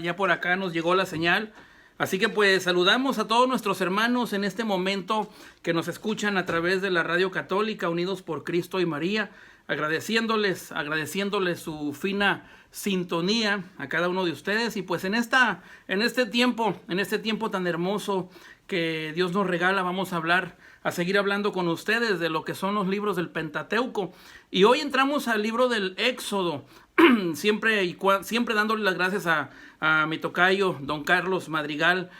Ya por acá nos llegó la señal. Así que pues saludamos a todos nuestros hermanos en este momento que nos escuchan a través de la Radio Católica, Unidos por Cristo y María, agradeciéndoles su fina sintonía a cada uno de ustedes. Y pues en este tiempo tan hermoso que Dios nos regala, vamos a seguir hablando con ustedes de lo que son los libros del Pentateuco. Y hoy entramos al libro del Éxodo, siempre dándole las gracias a mi tocayo, don Carlos Madrigal,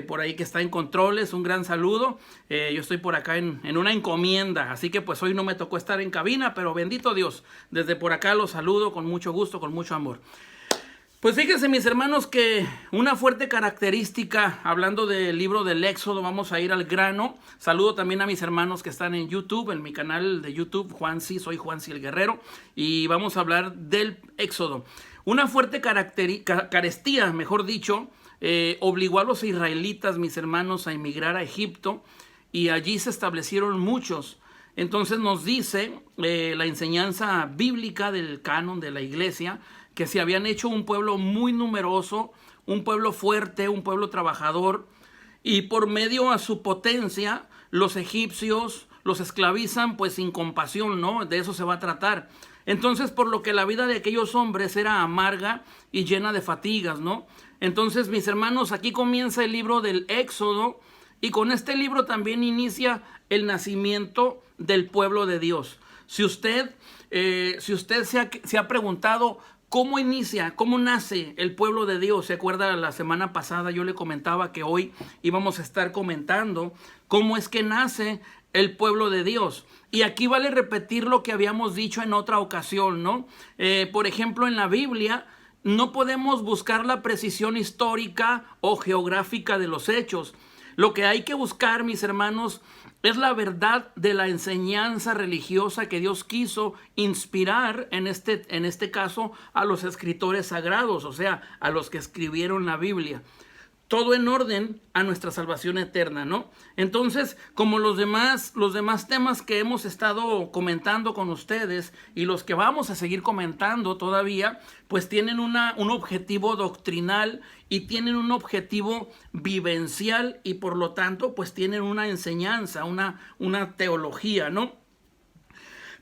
por ahí que está en controles. Un gran saludo. Yo estoy por acá en una encomienda, así que pues hoy no me tocó estar en cabina, pero bendito Dios, desde por acá los saludo con mucho gusto, con mucho amor. Pues fíjense, mis hermanos, que una fuerte característica, hablando del libro del Éxodo, vamos a ir al grano. Saludo también a mis hermanos que están en YouTube, en mi canal de YouTube, soy Juansi el Guerrero, y vamos a hablar del Éxodo. Una fuerte carestía, mejor dicho, obligó a los israelitas, mis hermanos, a emigrar a Egipto, y allí se establecieron muchos. Entonces nos dice la enseñanza bíblica del canon de la iglesia, que se habían hecho un pueblo muy numeroso, un pueblo fuerte, un pueblo trabajador, y por medio a su potencia, los egipcios los esclavizan pues sin compasión, ¿no? De eso se va a tratar. Entonces, por lo que la vida de aquellos hombres era amarga y llena de fatigas, ¿no? Entonces, mis hermanos, aquí comienza el libro del Éxodo, y con este libro también inicia el nacimiento del pueblo de Dios. Si usted se ha preguntado ¿cómo nace el pueblo de Dios? ¿Se acuerda? La semana pasada yo le comentaba que hoy íbamos a estar comentando cómo es que nace el pueblo de Dios. Y aquí vale repetir lo que habíamos dicho en otra ocasión, ¿no? Por ejemplo, en la Biblia no podemos buscar la precisión histórica o geográfica de los hechos. Lo que hay que buscar, mis hermanos, es la verdad de la enseñanza religiosa que Dios quiso inspirar en este caso a los escritores sagrados, o sea, a los que escribieron la Biblia. Todo en orden a nuestra salvación eterna, ¿no? Entonces, como los demás temas que hemos estado comentando con ustedes y los que vamos a seguir comentando todavía, pues tienen un objetivo doctrinal y tienen un objetivo vivencial, y por lo tanto, pues tienen una enseñanza, una teología, ¿no?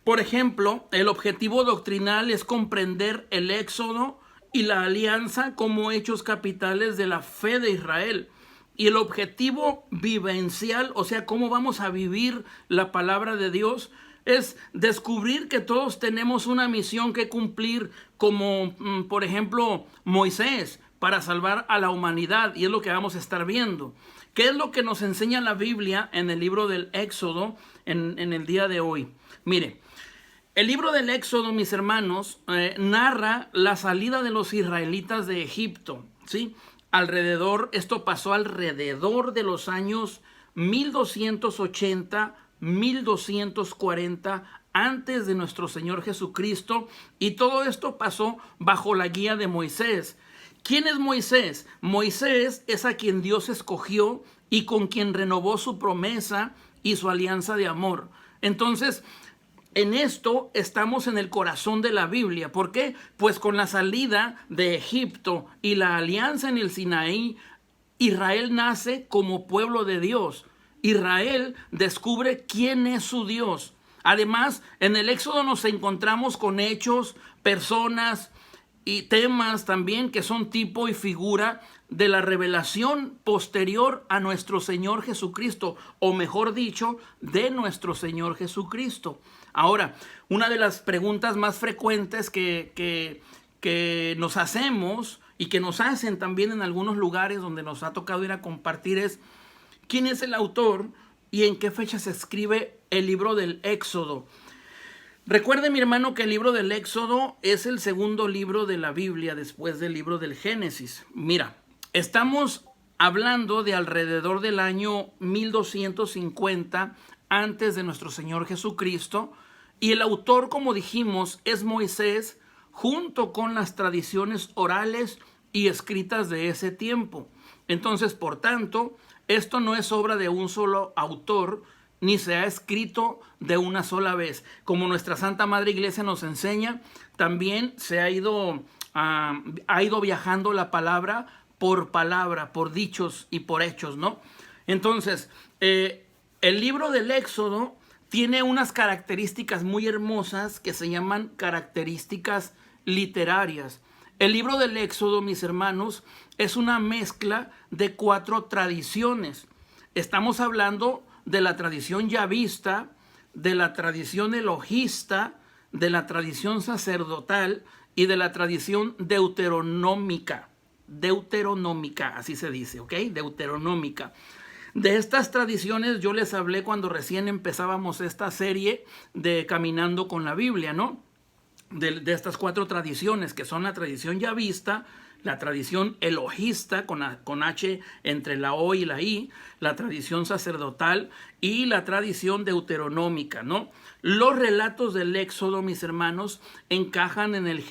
Por ejemplo, el objetivo doctrinal es comprender el Éxodo y la alianza como hechos capitales de la fe de Israel. Y el objetivo vivencial, o sea, cómo vamos a vivir la palabra de Dios, es descubrir que todos tenemos una misión que cumplir, como por ejemplo Moisés, para salvar a la humanidad. Y es lo que vamos a estar viendo. ¿Qué es lo que nos enseña la Biblia en el libro del Éxodo en el día de hoy? Mire, el libro del Éxodo, mis hermanos, narra la salida de los israelitas de Egipto, ¿sí? Esto pasó alrededor de los años 1280, 1240, antes de nuestro Señor Jesucristo, y todo esto pasó bajo la guía de Moisés. ¿Quién es Moisés? Moisés es a quien Dios escogió y con quien renovó su promesa y su alianza de amor. Entonces, en esto estamos en el corazón de la Biblia. ¿Por qué? Pues con la salida de Egipto y la alianza en el Sinaí, Israel nace como pueblo de Dios. Israel descubre quién es su Dios. Además, en el Éxodo nos encontramos con hechos, personas y temas también que son tipo y figura de la revelación posterior a nuestro Señor Jesucristo, o mejor dicho, de nuestro Señor Jesucristo. Ahora, una de las preguntas más frecuentes que nos hacemos y que nos hacen también en algunos lugares donde nos ha tocado ir a compartir es: ¿quién es el autor y en qué fecha se escribe el libro del Éxodo? Recuerde, mi hermano, que el libro del Éxodo es el segundo libro de la Biblia después del libro del Génesis. Mira, estamos hablando de alrededor del año 1250 antes de nuestro Señor Jesucristo, y el autor, como dijimos, es Moisés, junto con las tradiciones orales y escritas de ese tiempo. Entonces, por tanto, esto no es obra de un solo autor, ni se ha escrito de una sola vez. Como nuestra Santa Madre Iglesia nos enseña, también se ha ido ha ido viajando la palabra, por dichos y por hechos, ¿no? Entonces, el libro del Éxodo tiene unas características muy hermosas que se llaman características literarias. El libro del Éxodo, mis hermanos, es una mezcla de 4 tradiciones. Estamos hablando de la tradición yavista, de la tradición elohista, de la tradición sacerdotal y de la tradición deuteronómica. Deuteronómica, así se dice, ¿ok? Deuteronómica. De estas tradiciones yo les hablé cuando recién empezábamos esta serie de Caminando con la Biblia, ¿no? De estas 4 tradiciones, que son la tradición yavista, la tradición elohista, con H entre la O y la I, la tradición sacerdotal y la tradición deuteronómica, ¿no? Los relatos del Éxodo, mis hermanos, encajan en el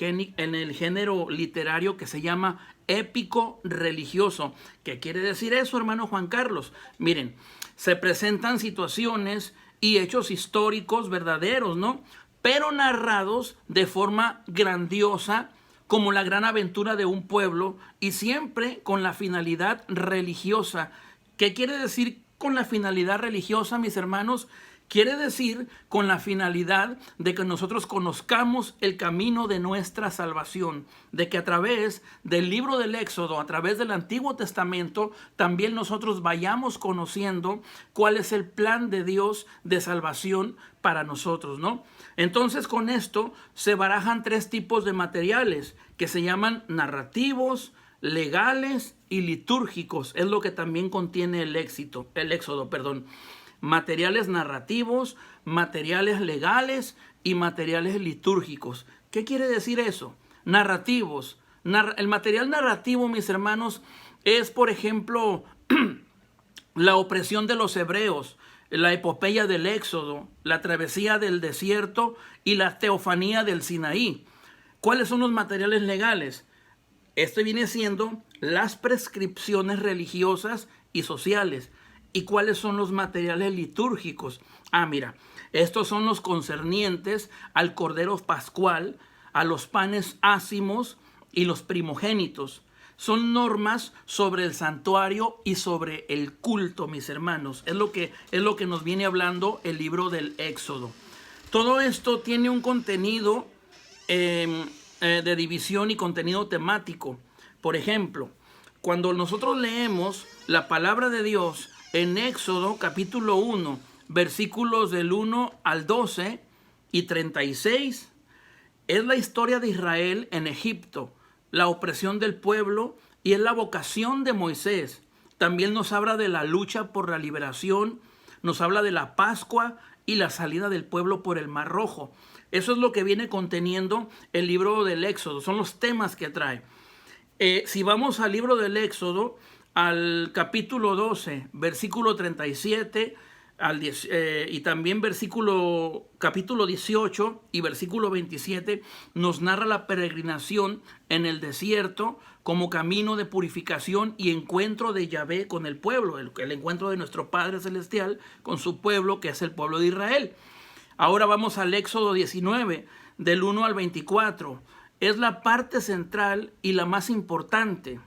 género literario que se llama épico religioso. ¿Qué quiere decir eso, hermano Juan Carlos? Miren, se presentan situaciones y hechos históricos verdaderos, ¿no? Pero narrados de forma grandiosa, como la gran aventura de un pueblo, y siempre con la finalidad religiosa. ¿Qué quiere decir con la finalidad religiosa, mis hermanos? Quiere decir con la finalidad de que nosotros conozcamos el camino de nuestra salvación, de que a través del libro del Éxodo, a través del Antiguo Testamento, también nosotros vayamos conociendo cuál es el plan de Dios de salvación para nosotros, ¿no? Entonces, con esto se barajan 3 tipos de materiales que se llaman narrativos, legales y litúrgicos. Es lo que también contiene el Éxodo. Materiales narrativos, materiales legales y materiales litúrgicos. ¿Qué quiere decir eso? Narrativos. El material narrativo, mis hermanos, es, por ejemplo, la opresión de los hebreos, la epopeya del Éxodo, la travesía del desierto y la teofanía del Sinaí. ¿Cuáles son los materiales legales? Esto viene siendo las prescripciones religiosas y sociales. ¿Y cuáles son los materiales litúrgicos? Mira, estos son los concernientes al Cordero Pascual, a los panes ácimos y los primogénitos. Son normas sobre el santuario y sobre el culto, mis hermanos. Es lo que nos viene hablando el libro del Éxodo. Todo esto tiene un contenido de división y contenido temático. Por ejemplo, cuando nosotros leemos la palabra de Dios en Éxodo capítulo 1, versículos del 1 al 12 y 36, es la historia de Israel en Egipto, la opresión del pueblo y es la vocación de Moisés. También nos habla de la lucha por la liberación, nos habla de la Pascua y la salida del pueblo por el Mar Rojo. Eso es lo que viene conteniendo el libro del Éxodo, son los temas que trae. Si vamos al libro del Éxodo, al capítulo 12, versículo 37 y también capítulo 18 y versículo 27, nos narra la peregrinación en el desierto como camino de purificación y encuentro de Yahvé con el pueblo, el encuentro de nuestro Padre Celestial con su pueblo, que es el pueblo de Israel. Ahora vamos al Éxodo 19, del 1 al 24. Es la parte central y la más importante.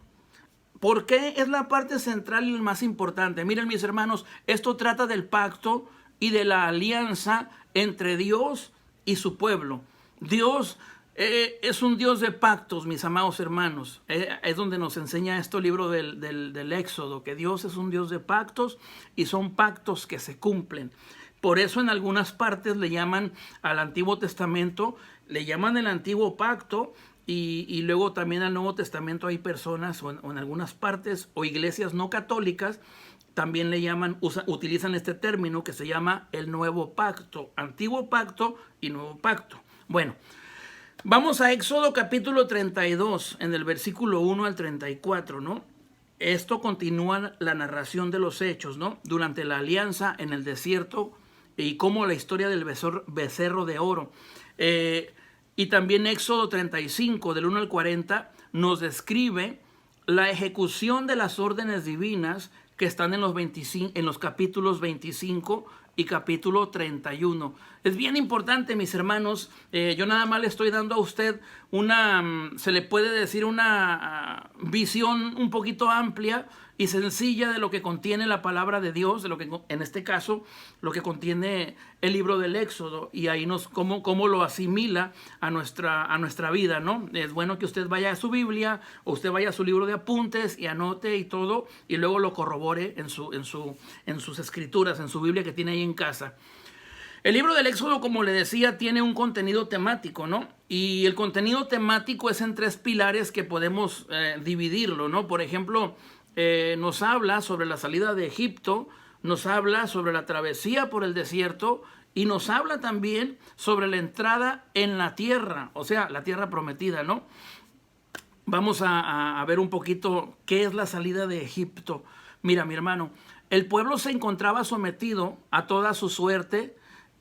¿Por qué es la parte central y la más importante? Miren, mis hermanos, esto trata del pacto y de la alianza entre Dios y su pueblo. Dios es un Dios de pactos, mis amados hermanos. Es donde nos enseña esto el libro del Éxodo, que Dios es un Dios de pactos y son pactos que se cumplen. Por eso en algunas partes le llaman al Antiguo Testamento, le llaman el Antiguo Pacto. Y luego también al Nuevo Testamento hay personas o en algunas partes o iglesias no católicas también le llaman, utilizan este término que se llama el Nuevo Pacto, Antiguo Pacto y Nuevo Pacto. Bueno, vamos a Éxodo capítulo 32 en el versículo 1 al 34, ¿no? Esto continúa la narración de los hechos, ¿no? Durante la alianza en el desierto y como la historia del becerro de oro. Y también Éxodo 35, del 1 al 40, nos describe la ejecución de las órdenes divinas que están en los capítulos 25 y capítulo 31. Es bien importante, mis hermanos. Yo nada más le estoy dando a usted se le puede decir una visión un poquito amplia y sencilla de lo que contiene la palabra de Dios, de lo que en este caso lo que contiene el libro del Éxodo, y ahí cómo lo asimila a nuestra vida, ¿no? Es bueno que usted vaya a su Biblia o usted vaya a su libro de apuntes y anote y todo, y luego lo corrobore en sus escrituras, en su Biblia que tiene ahí en casa. El libro del Éxodo, como le decía, tiene un contenido temático, ¿no? Y el contenido temático es en 3 pilares que podemos dividirlo, ¿no? Por ejemplo, nos habla sobre la salida de Egipto, nos habla sobre la travesía por el desierto y nos habla también sobre la entrada en la tierra, o sea, la tierra prometida, ¿no? Vamos a ver un poquito qué es la salida de Egipto. Mira, mi hermano, el pueblo se encontraba sometido a toda su suerte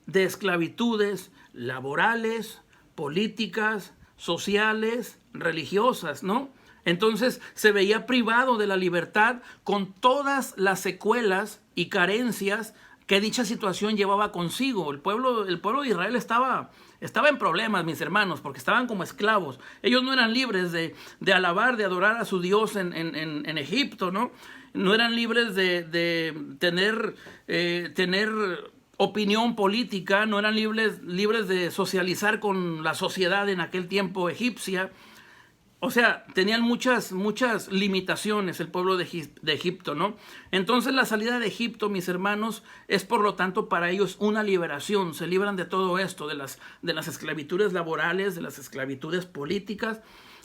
de esclavitudes laborales, políticas, sociales, religiosas, ¿no? Entonces se veía privado de la libertad con todas las secuelas y carencias que dicha situación llevaba consigo. El pueblo de Israel estaba en problemas, mis hermanos, porque estaban como esclavos. Ellos no eran libres de alabar, de adorar a su Dios en Egipto, ¿no? No eran libres de tener opinión política, no eran libres de socializar con la sociedad en aquel tiempo egipcia. O sea, tenían muchas limitaciones el pueblo de Egipto, ¿no? Entonces la salida de Egipto, mis hermanos, es por lo tanto para ellos una liberación. Se libran de todo esto, de las esclavitudes laborales, de las esclavitudes políticas,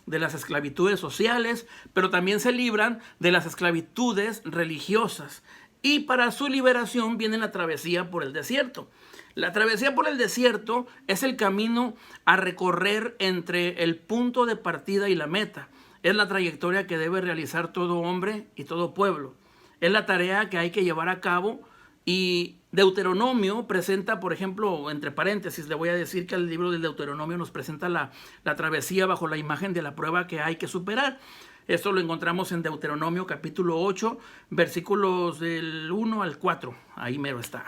de las esclavitudes sociales, pero también se libran de las esclavitudes religiosas. Y para su liberación viene la travesía por el desierto. La travesía por el desierto es el camino a recorrer entre el punto de partida y la meta. Es la trayectoria que debe realizar todo hombre y todo pueblo. Es la tarea que hay que llevar a cabo, y Deuteronomio presenta, por ejemplo, entre paréntesis, le voy a decir que el libro del Deuteronomio nos presenta la travesía bajo la imagen de la prueba que hay que superar. Esto lo encontramos en Deuteronomio capítulo 8, versículos del 1 al 4. Ahí mero está.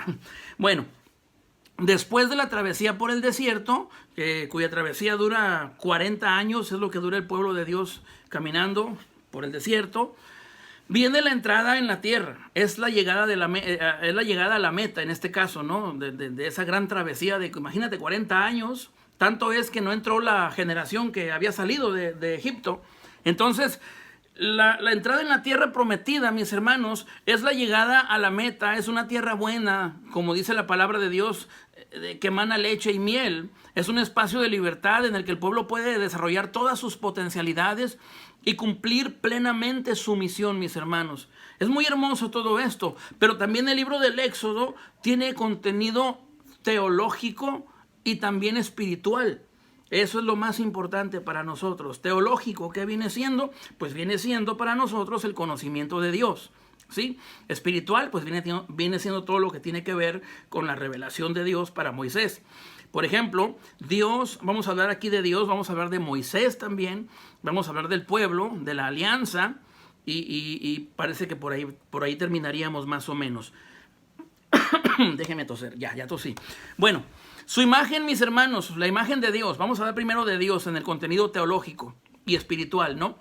Bueno, después de la travesía por el desierto, cuya travesía dura 40 años, es lo que dura el pueblo de Dios caminando por el desierto, viene la entrada en la tierra. Es la llegada a la meta, en este caso, ¿no? De esa gran travesía de, imagínate, 40 años. Tanto es que no entró la generación que había salido de Egipto. Entonces, la entrada en la tierra prometida, mis hermanos, es la llegada a la meta. Es una tierra buena, como dice la palabra de Dios, que emana leche y miel. Es un espacio de libertad en el que el pueblo puede desarrollar todas sus potencialidades y cumplir plenamente su misión, mis hermanos. Es muy hermoso todo esto, pero también el libro del Éxodo tiene contenido teológico y también espiritual. Eso es lo más importante para nosotros. Teológico, ¿qué viene siendo? Pues viene siendo para nosotros el conocimiento de Dios, ¿sí? Espiritual, pues viene siendo todo lo que tiene que ver con la revelación de Dios para Moisés. Por ejemplo, Dios, vamos a hablar aquí de Dios, vamos a hablar de Moisés también, vamos a hablar del pueblo, de la alianza, y parece que por ahí terminaríamos más o menos. Déjeme toser, ya tosí. Bueno, su imagen, mis hermanos, la imagen de Dios. Vamos a hablar primero de Dios en el contenido teológico y espiritual, ¿no?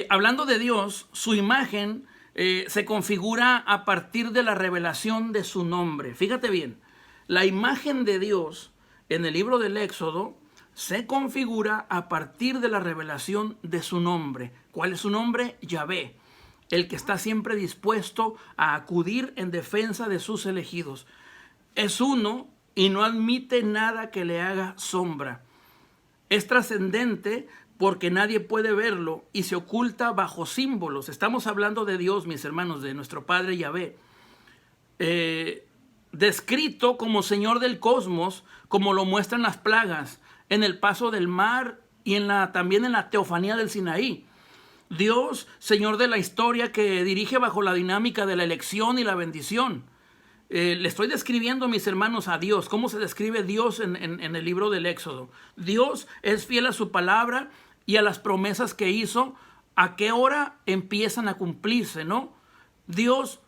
Hablando de Dios, su imagen se configura a partir de la revelación de su nombre. Fíjate bien, la imagen de Dios en el libro del Éxodo se configura a partir de la revelación de su nombre. ¿Cuál es su nombre? Yahvé, el que está siempre dispuesto a acudir en defensa de sus elegidos. Es uno y no admite nada que le haga sombra. Es trascendente porque nadie puede verlo y se oculta bajo símbolos. Estamos hablando de Dios, mis hermanos, de nuestro Padre Yahvé. Descrito como Señor del cosmos, como lo muestran las plagas, en el paso del mar y también en la teofanía del Sinaí. Dios, Señor de la historia, que dirige bajo la dinámica de la elección y la bendición. Le estoy describiendo, mis hermanos, a Dios. ¿Cómo se describe Dios en el libro del Éxodo? Dios es fiel a su palabra y a las promesas que hizo. ¿A qué hora empiezan a cumplirse, no? Dios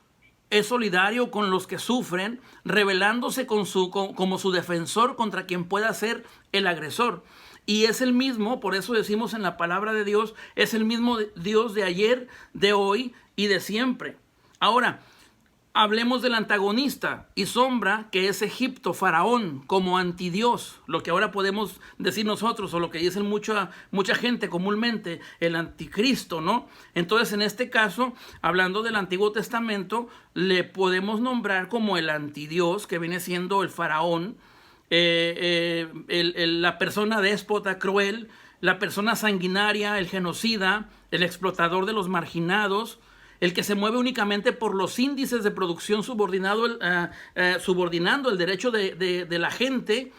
es solidario con los que sufren, revelándose como su defensor contra quien pueda ser el agresor. Y es el mismo, por eso decimos en la palabra de Dios, es el mismo Dios de ayer, de hoy y de siempre. Ahora, hablemos del antagonista y sombra que es Egipto, Faraón, como antidios, lo que ahora podemos decir nosotros, o lo que dicen mucha gente comúnmente, el anticristo, ¿no? Entonces, en este caso, hablando del Antiguo Testamento, le podemos nombrar como el antidios, que viene siendo el Faraón, la persona déspota, cruel, la persona sanguinaria, el genocida, el explotador de los marginados, el que se mueve únicamente por los índices de producción subordinando el derecho de la gente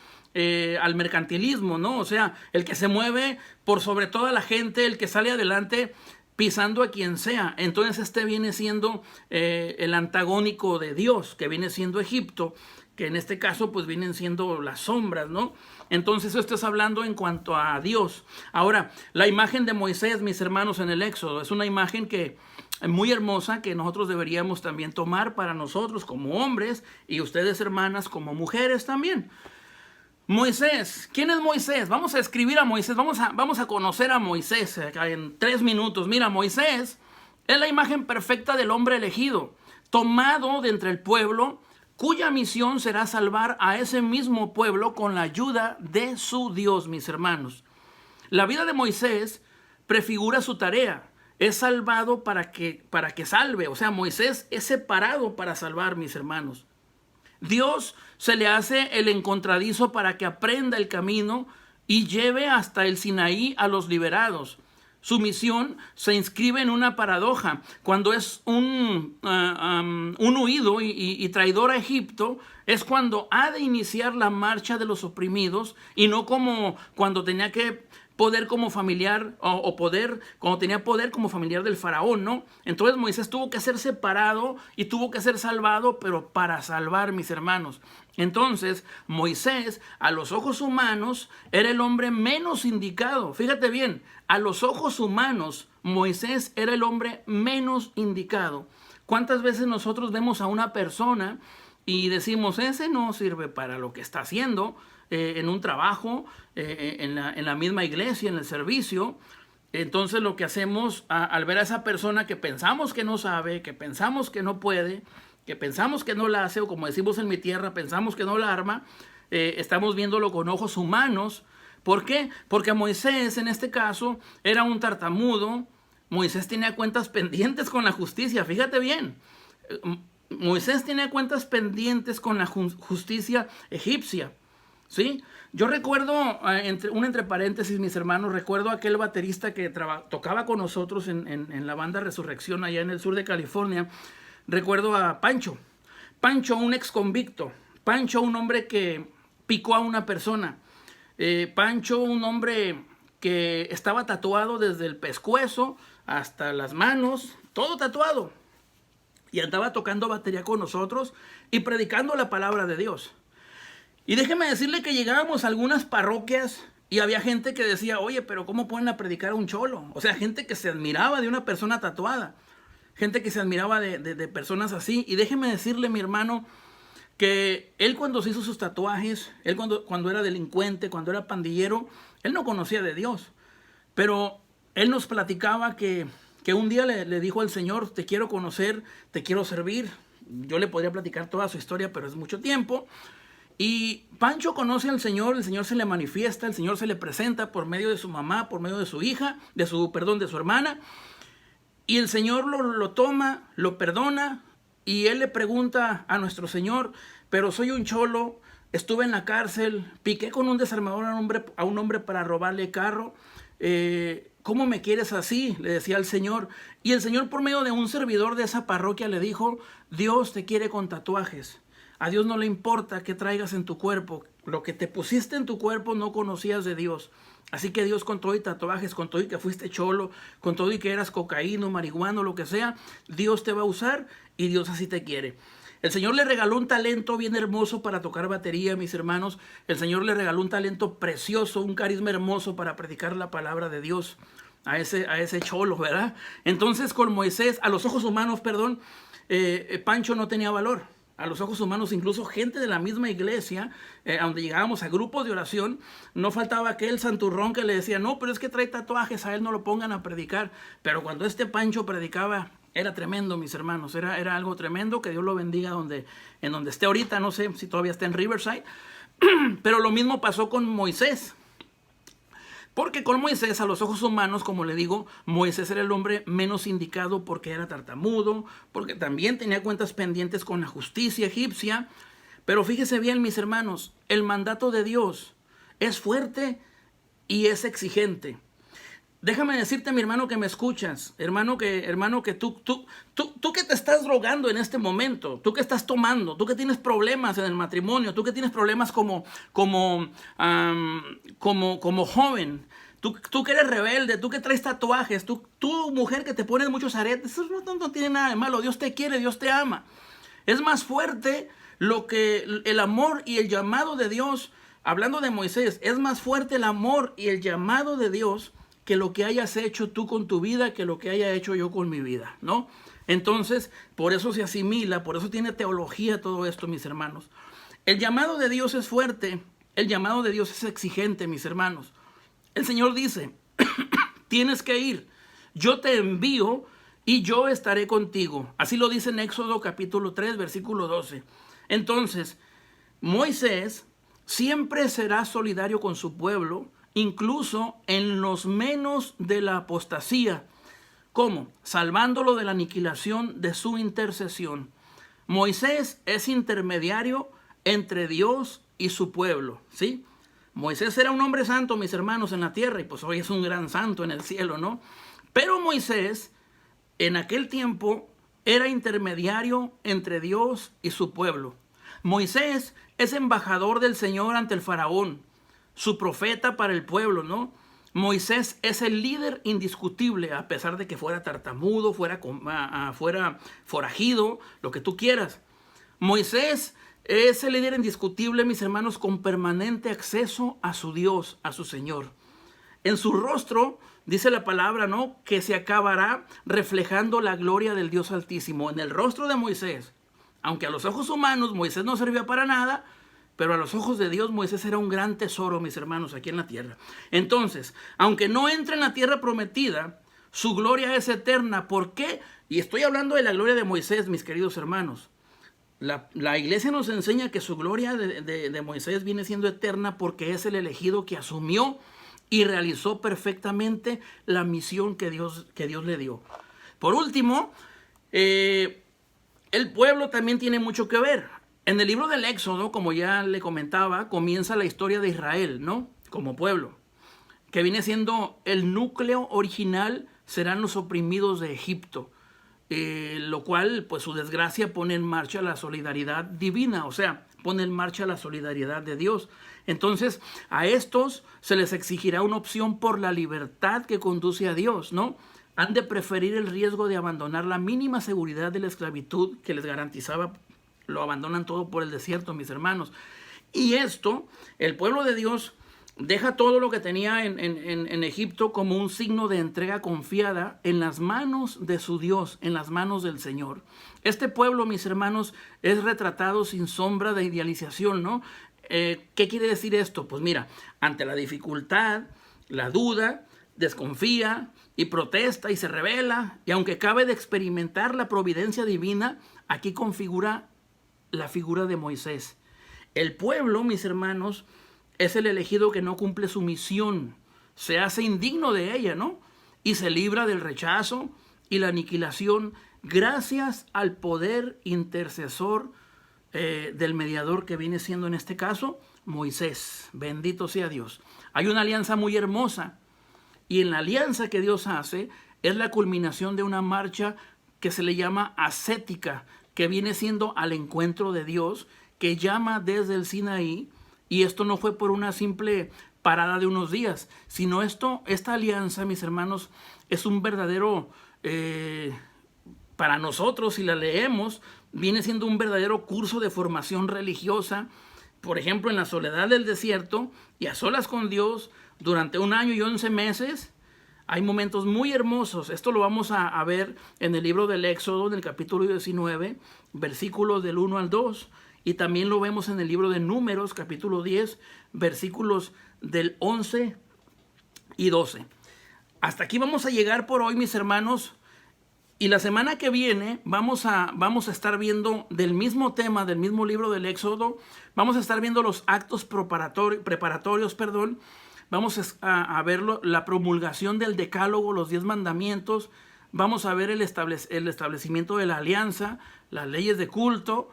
al mercantilismo, ¿no? O sea, el que se mueve por sobre toda la gente, el que sale adelante pisando a quien sea. Entonces este viene siendo el antagónico de Dios, que viene siendo Egipto, que en este caso pues vienen siendo las sombras, ¿no? Entonces esto es hablando en cuanto a Dios. Ahora, la imagen de Moisés, mis hermanos, en el Éxodo, es una imagen que muy hermosa, que nosotros deberíamos también tomar para nosotros como hombres, y ustedes, hermanas, como mujeres también. Moisés, ¿quién es Moisés? Vamos a escribir a Moisés, vamos a conocer a Moisés en 3 minutos. Mira, Moisés es la imagen perfecta del hombre elegido, tomado de entre el pueblo, cuya misión será salvar a ese mismo pueblo con la ayuda de su Dios, mis hermanos. La vida de Moisés prefigura su tarea. Es salvado para que salve. O sea, Moisés es separado para salvar, mis hermanos. Dios se le hace el encontradizo para que aprenda el camino y lleve hasta el Sinaí a los liberados. Su misión se inscribe en una paradoja. Cuando es un huido y traidor a Egipto, es cuando ha de iniciar la marcha de los oprimidos, y no como cuando tenía que poder como familiar cuando tenía poder como familiar del faraón, ¿no? Entonces Moisés tuvo que ser separado y tuvo que ser salvado, pero para salvar, mis hermanos. Entonces Moisés, a los ojos humanos, era el hombre menos indicado. Fíjate bien, a los ojos humanos, Moisés era el hombre menos indicado. ¿Cuántas veces nosotros vemos a una persona y decimos, ese no sirve para lo que está haciendo? En un trabajo, en la misma iglesia, en el servicio? Entonces lo que hacemos al ver a esa persona que pensamos que no sabe, que pensamos que no puede, que pensamos que no la hace, o como decimos en mi tierra, pensamos que no la arma, estamos viéndolo con ojos humanos. ¿Por qué? Porque Moisés en este caso era un tartamudo. Moisés tenía cuentas pendientes con la justicia, fíjate bien. Moisés tenía cuentas pendientes con la justicia egipcia. ¿Sí? Yo recuerdo, entre paréntesis, mis hermanos, recuerdo aquel baterista que tocaba con nosotros en la banda Resurrección allá en el sur de California. Recuerdo a Pancho, un ex convicto, Pancho, un hombre que picó a una persona, Pancho, un hombre que estaba tatuado desde el pescuezo hasta las manos, todo tatuado, y andaba tocando batería con nosotros y predicando la palabra de Dios. Y déjeme decirle que llegábamos a algunas parroquias y había gente que decía, oye, pero ¿cómo pueden a predicar a un cholo? O sea, gente que se admiraba de una persona tatuada, gente que se admiraba de personas así. Y déjeme decirle, mi hermano, que él cuando se hizo sus tatuajes, él cuando era delincuente, cuando era pandillero, él no conocía de Dios. Pero él nos platicaba que un día le dijo al Señor, te quiero conocer, te quiero servir. Yo le podría platicar toda su historia, pero es mucho tiempo. Y Pancho conoce al Señor, el Señor se le manifiesta, el Señor se le presenta por medio de su mamá, por medio de su hija, de su hermana. Y el Señor lo toma, lo perdona, y él le pregunta a nuestro Señor, pero soy un cholo, estuve en la cárcel, piqué con un desarmador a un hombre para robarle carro. ¿Cómo me quieres así?, le decía al Señor. Y el Señor, por medio de un servidor de esa parroquia, le dijo, Dios te quiere con tatuajes. A Dios no le importa qué traigas en tu cuerpo. Lo que te pusiste en tu cuerpo no conocías de Dios. Así que Dios, con todo y tatuajes, con todo y que fuiste cholo, con todo y que eras cocaíno, marihuano, lo que sea, Dios te va a usar y Dios así te quiere. El Señor le regaló un talento bien hermoso para tocar batería, mis hermanos. El Señor le regaló un talento precioso, un carisma hermoso para predicar la palabra de Dios. a ese cholo, ¿verdad? Entonces con Moisés, a los ojos humanos, perdón, Pancho no tenía valor. A los ojos humanos, incluso gente de la misma iglesia, donde llegábamos a grupos de oración, no faltaba aquel santurrón que le decía, no, pero es que trae tatuajes, a él no lo pongan a predicar. Pero cuando este Pancho predicaba, era tremendo, mis hermanos, era algo tremendo. Que Dios lo bendiga en donde esté ahorita. No sé si todavía está en Riverside. Pero lo mismo pasó con Moisés. Porque con Moisés, a los ojos humanos, como le digo, Moisés era el hombre menos indicado porque era tartamudo, porque también tenía cuentas pendientes con la justicia egipcia. Pero fíjese bien, mis hermanos, el mandato de Dios es fuerte y es exigente. Déjame decirte, mi hermano, que me escuchas, hermano que tú que te estás drogando en este momento, tú que estás tomando, tú que tienes problemas en el matrimonio, tú que tienes problemas como joven, tú que eres rebelde, tú que traes tatuajes, tú mujer que te pones muchos aretes, eso no tiene nada de malo. Dios te quiere, Dios te ama. Es más fuerte lo que el amor y el llamado de Dios, hablando de Moisés, es más fuerte el amor y el llamado de Dios que lo que hayas hecho tú con tu vida, que lo que haya hecho yo con mi vida, ¿no? Entonces, por eso se asimila, por eso tiene teología todo esto, mis hermanos. El llamado de Dios es fuerte, el llamado de Dios es exigente, mis hermanos. El Señor dice, tienes que ir, yo te envío y yo estaré contigo. Así lo dice en Éxodo capítulo 3, versículo 12. Entonces, Moisés siempre será solidario con su pueblo, incluso en los menos de la apostasía. ¿Cómo? Salvándolo de la aniquilación de su intercesión. Moisés es intermediario entre Dios y su pueblo, ¿sí? Moisés era un hombre santo, mis hermanos, en la tierra, y pues hoy es un gran santo en el cielo, ¿no? Pero Moisés, en aquel tiempo, era intermediario entre Dios y su pueblo. Moisés es embajador del Señor ante el faraón, su profeta para el pueblo, ¿no? Moisés es el líder indiscutible, a pesar de que fuera tartamudo, fuera forajido, lo que tú quieras. Moisés es el líder indiscutible, mis hermanos, con permanente acceso a su Dios, a su Señor. En su rostro, dice la palabra, ¿no?, que se acabará reflejando la gloria del Dios Altísimo. En el rostro de Moisés, aunque a los ojos humanos Moisés no servía para nada, pero a los ojos de Dios Moisés era un gran tesoro, mis hermanos, aquí en la tierra. Entonces, aunque no entre en la tierra prometida, su gloria es eterna. ¿Por qué? Y estoy hablando de la gloria de Moisés, mis queridos hermanos. La iglesia nos enseña que su gloria de Moisés viene siendo eterna porque es el elegido que asumió y realizó perfectamente la misión que Dios le dio. Por último, el pueblo también tiene mucho que ver. En el libro del Éxodo, como ya le comentaba, comienza la historia de Israel, ¿no?, como pueblo, que viene siendo el núcleo original, serán los oprimidos de Egipto, lo cual, pues su desgracia pone en marcha la solidaridad divina, o sea, pone en marcha la solidaridad de Dios. Entonces, a estos se les exigirá una opción por la libertad que conduce a Dios, ¿no? Han de preferir el riesgo de abandonar la mínima seguridad de la esclavitud que les garantizaba. Lo abandonan todo por el desierto, mis hermanos. Y esto, el pueblo de Dios deja todo lo que tenía en Egipto como un signo de entrega confiada en las manos de su Dios, en las manos del Señor. Este pueblo, mis hermanos, es retratado sin sombra de idealización, ¿no? ¿Qué quiere decir esto? Pues mira, ante la dificultad, la duda, desconfía y protesta y se rebela. Y aunque cabe de experimentar la providencia divina, aquí configura la figura de Moisés. El pueblo, mis hermanos, es el elegido que no cumple su misión, se hace indigno de ella, ¿no? Y se libra del rechazo y la aniquilación gracias al poder intercesor del mediador que viene siendo en este caso Moisés. Bendito sea Dios. Hay una alianza muy hermosa y en la alianza que Dios hace es la culminación de una marcha que se le llama ascética, que viene siendo al encuentro de Dios, que llama desde el Sinaí. Y esto no fue por una simple parada de unos días, sino esta alianza, mis hermanos, es un verdadero, para nosotros, si la leemos, viene siendo un verdadero curso de formación religiosa. Por ejemplo, en la soledad del desierto y a solas con Dios durante 1 año y 11 meses, hay momentos muy hermosos. Esto lo vamos a ver en el libro del Éxodo, en el capítulo 19, versículos del 1 al 2. Y también lo vemos en el libro de Números, capítulo 10, versículos del 11 y 12. Hasta aquí vamos a llegar por hoy, mis hermanos. Y la semana que viene vamos a estar viendo del mismo tema, del mismo libro del Éxodo. Vamos a estar viendo los actos preparatorios. Vamos a ver la promulgación del decálogo, los 10 mandamientos. Vamos a ver el establecimiento de la alianza, las leyes de culto,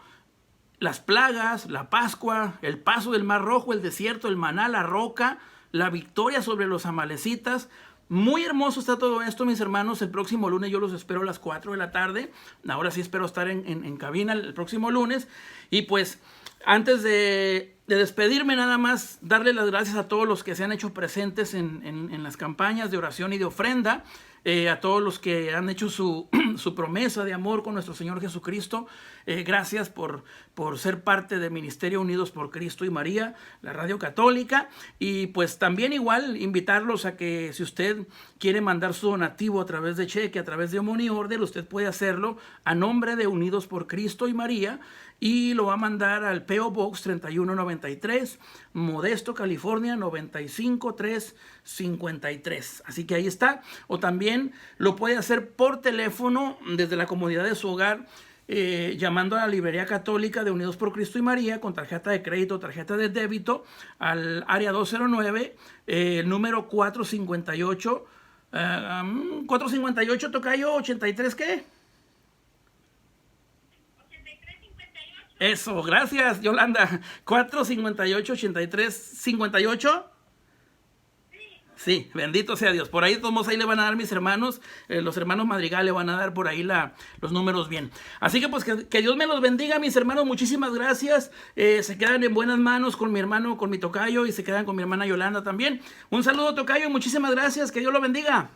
las plagas, la Pascua, el paso del Mar Rojo, el desierto, el maná, la roca, la victoria sobre los amalecitas. Muy hermoso está todo esto, mis hermanos. El próximo lunes yo los espero a las 4 de la tarde. Ahora sí espero estar en cabina el próximo lunes. Y pues antes de despedirme, nada más darle las gracias a todos los que se han hecho presentes en las campañas de oración y de ofrenda. A todos los que han hecho su promesa de amor con nuestro Señor Jesucristo. Gracias por ser parte del Ministerio Unidos por Cristo y María, la Radio Católica. Y pues también igual invitarlos a que si usted quiere mandar su donativo a través de cheque, a través de Money Order, usted puede hacerlo a nombre de Unidos por Cristo y María. Y lo va a mandar al P.O. Box 3193, Modesto, California 95353. Así que ahí está. O también lo puede hacer por teléfono desde la comodidad de su hogar, llamando a la librería católica de Unidos por Cristo y María con tarjeta de crédito, tarjeta de débito al área 209, el número 458, 458 tocayo 83, ¿qué? Eso, gracias, Yolanda. 458-83-58. Sí, bendito sea Dios. Por ahí todos ahí le van a dar mis hermanos, los hermanos Madrigal le van a dar por ahí los números bien. Así que pues que Dios me los bendiga, mis hermanos. Muchísimas gracias. Se quedan en buenas manos con mi hermano, con mi tocayo, y se quedan con mi hermana Yolanda también. Un saludo, tocayo, muchísimas gracias. Que Dios lo bendiga.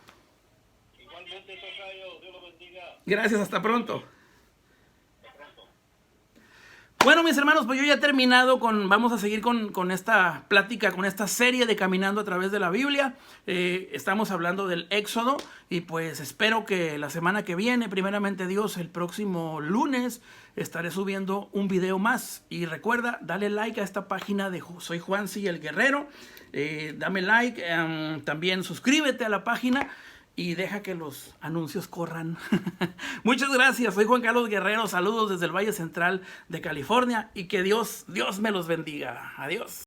Igualmente, tocayo, Dios lo bendiga. Gracias, hasta pronto. Bueno, mis hermanos, pues yo ya he terminado vamos a seguir con esta plática, con esta serie de Caminando a través de la Biblia. Estamos hablando del Éxodo y pues espero que la semana que viene, primeramente Dios, el próximo lunes, estaré subiendo un video más. Y recuerda, dale like a esta página de Soy Juansi el Guerrero. Dame like, también suscríbete a la página. Y deja que los anuncios corran. Muchas gracias. Soy Juan Carlos Guerrero. Saludos desde el Valle Central de California. Y que Dios me los bendiga. Adiós.